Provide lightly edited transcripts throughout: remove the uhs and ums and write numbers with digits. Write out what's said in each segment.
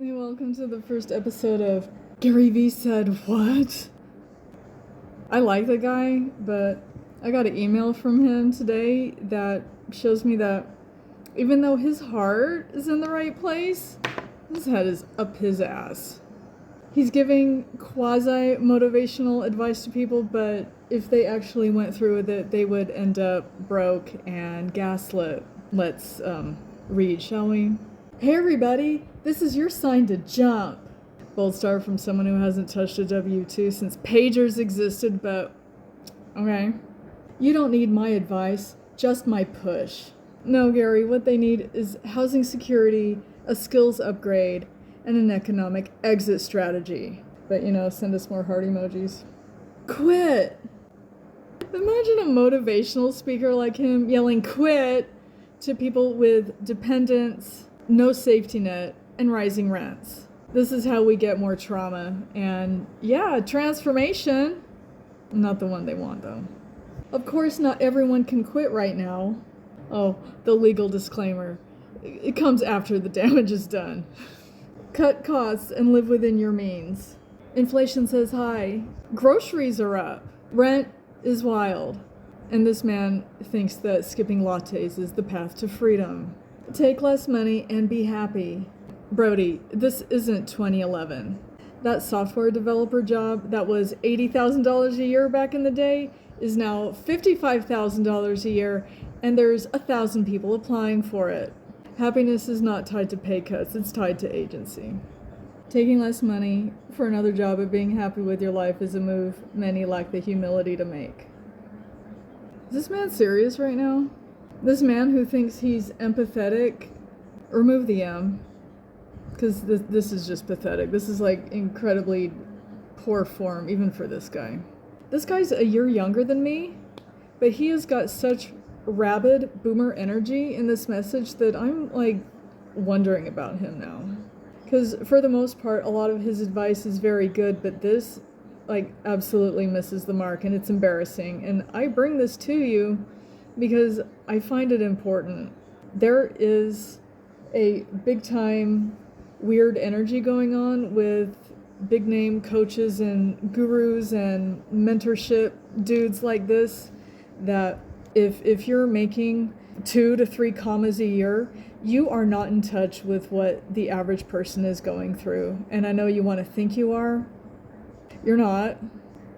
Hey, welcome to the first episode of Gary Vee Said What? I like the guy, but I got an email from him today that shows me that even though his heart is in the right place, his head is up his ass. He's giving quasi-motivational advice to people, but if they actually went through with it, they would end up broke and gaslit. Let's read, shall we? Hey everybody, this is your sign to jump. Bold star from someone who hasn't touched a W-2 since pagers existed, but okay. You don't need my advice, just my push. No, Gary, what they need is housing security, a skills upgrade, and an economic exit strategy. But send us more heart emojis. Quit! Imagine a motivational speaker like him yelling quit to people with dependents, no safety net, and rising rents. This is how we get more trauma and, transformation. Not the one they want, though. Of course, not everyone can quit right now. Oh, the legal disclaimer. It comes after the damage is done. Cut costs and live within your means. Inflation says hi. Groceries are up. Rent is wild. And this man thinks that skipping lattes is the path to freedom. Take less money and be happy. Brody, this isn't 2011. That software developer job that was $80,000 a year back in the day is now $55,000 a year, and there's 1,000 people applying for it. Happiness is not tied to pay cuts, it's tied to agency. Taking less money for another job and being happy with your life is a move many lack the humility to make. Is this man serious right now? This man who thinks he's empathetic, remove the M, because this is just pathetic. This is like incredibly poor form, even for this guy. This guy's a year younger than me, but he has got such rabid boomer energy in this message that I'm like wondering about him now. Because for the most part, a lot of his advice is very good, but this absolutely misses the mark, and it's embarrassing. And I bring this to you because I find it important. There is a big time weird energy going on with big name coaches and gurus and mentorship dudes like this, that if you're making 2 to 3 commas a year, you are not in touch with what the average person is going through. And I know you want to think you are. You're not.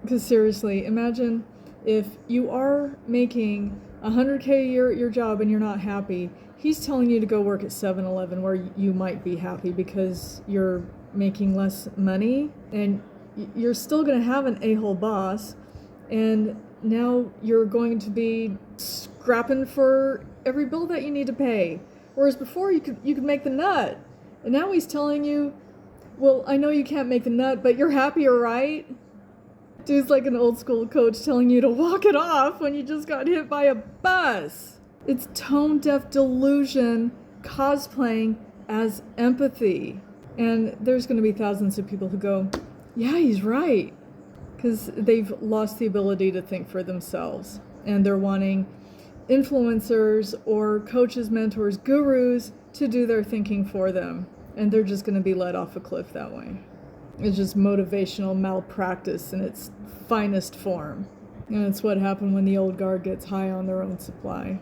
Because seriously, imagine if you are making $100K a year at your job and you're not happy. He's telling you to go work at 7-Eleven where you might be happy because you're making less money and you're still going to have an a-hole boss, and now you're going to be scrapping for every bill that you need to pay. Whereas before you could make the nut. And now he's telling you, well, I know you can't make the nut, but you're happier, right? Dude's like an old school coach telling you to walk it off when you just got hit by a bus. It's tone-deaf delusion cosplaying as empathy. And there's going to be thousands of people who go, yeah, he's right. Because they've lost the ability to think for themselves. And they're wanting influencers or coaches, mentors, gurus to do their thinking for them. And they're just going to be let off a cliff that way. It's just motivational malpractice in its finest form. And it's what happened when the old guard gets high on their own supply.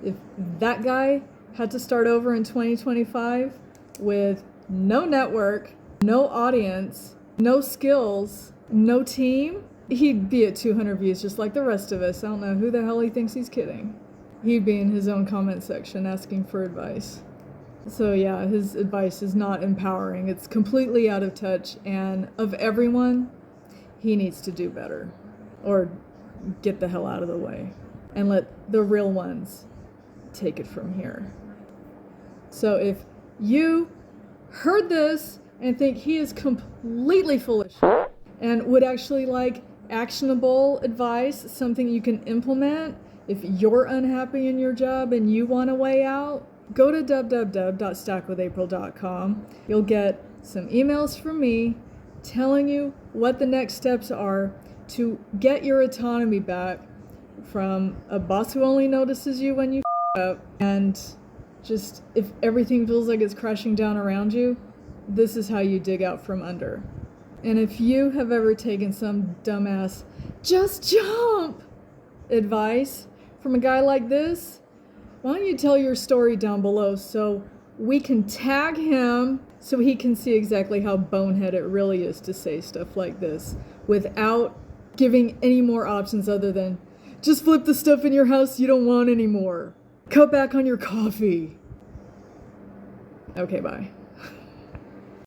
If that guy had to start over in 2025 with no network, no audience, no skills, no team, he'd be at 200 views just like the rest of us. I don't know who the hell he thinks he's kidding. He'd be in his own comment section asking for advice. So yeah, his advice is not empowering. It's completely out of touch, and of everyone, he needs to do better. Or get the hell out of the way. And let the real ones take it from here. So if you heard this and think he is completely full of shit and would actually like actionable advice, something you can implement if you're unhappy in your job and you want a way out, go to www.stackwithapril.com. You'll get some emails from me telling you what the next steps are to get your autonomy back from a boss who only notices you when you up, and just if everything feels like it's crashing down around you, this is how you dig out from under. And if you have ever taken some dumbass, just jump advice from a guy like this, why don't you tell your story down below so we can tag him so he can see exactly how bonehead it really is to say stuff like this without giving any more options other than just flip the stuff in your house you don't want anymore. Cut back on your coffee. Okay, bye.